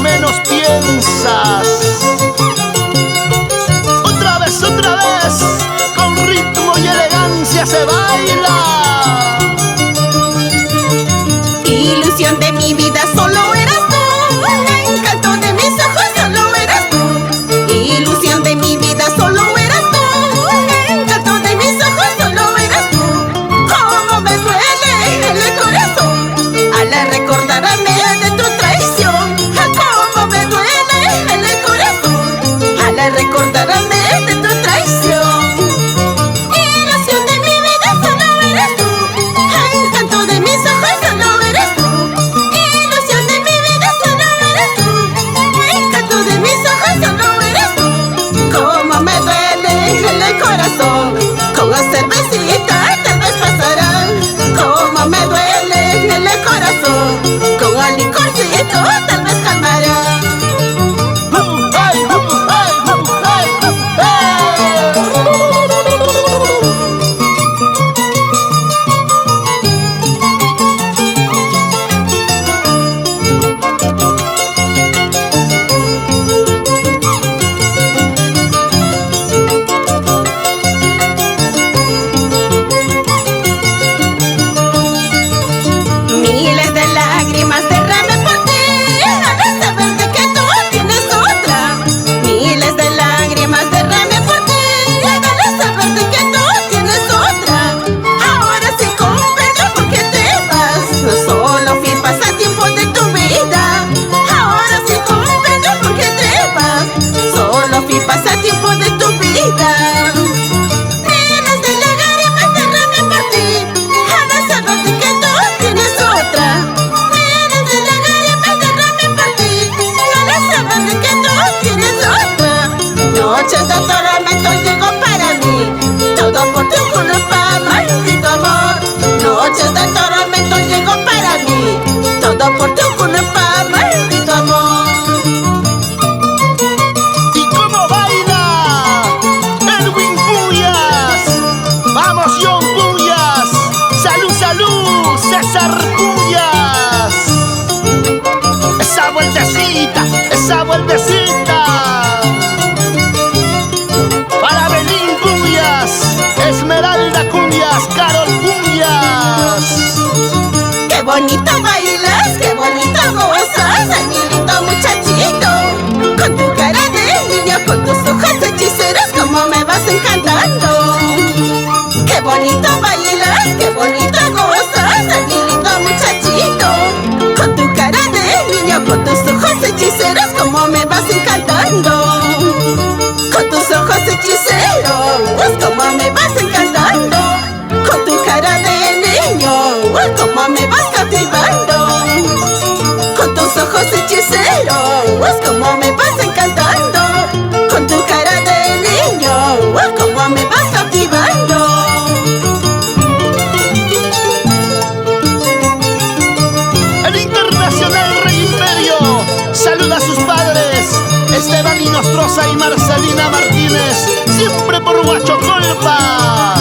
menos piensas. Otra vez, con ritmo y elegancia se baila. Ilusión de mi vida, solo eras tú. Encanto de mis ojos, solo eras tú. Ilusión de mi vida, solo eras tú. Encanto de mis ojos, solo eras tú. Cómo me duele en el corazón al recordarme de tu traición. Cómo me duele en el corazón al recordarme de tu traición. Ilusión de mi vida, solo eras tú. Encanto de mis ojos, solo eras tú. Ilusión de mi vida, solo eras tú. Encanto de mis ojos, solo eras tú. Cómo me duele en el corazón. Con la cervecita tal vez pasará. Cómo me duele en el corazón. Con el licorcito tal vez calmará. Miles de lágrimas derramé por ti al saber de que tú tienes otra. Miles de lágrimas derramé por ti al saber de que tú tienes otra. Ahora sí comprendo por qué te vas. No solo fui pasatiempo de tu vida. Ahora sí comprendo por qué te vas. Solo fui pasatiempo de tu vida. Miles de lágrimas derramé por ti al saber de que tú tienes otra. Miles de lágrimas derramé por ti al saber de que tú tienes otra. Noches de tormento llegó para mí, todo por tu culpa, maldito amor. Noches de tormento llegó para mí, todo por tu culpa, maldito amor. ¿Y cómo baila Edwin Puyas? Vamos, John Puyas. Salud, salud, César Puyas. Esa vueltecita, esa vueltecita. Para Belín Puyas, Esmeralda Puyas, Carol Puyas. Qué bonito bailas, qué bonito gozas, ay mi lindo muchachito. Con tu cara de niño, con tus ojos hechiceros, como me vas encantando. Qué bonito bailas, qué bonito gozas, ay mi lindo muchachito. Con tu cara de niño, con tus ojos hechiceros, como me vas encantando. Con tus ojos hechiceros, como me vas encantando. Con tu cara de niño, como me vas cautivando. Con tus ojos hechiceros, como me vas encantando. Con tu cara de niño, como me vas cautivando. El Internacional Rey Imperio saluda a sus padres, Esteban Inostroza y Marcelina Martínez, siempre por Huachocolpa.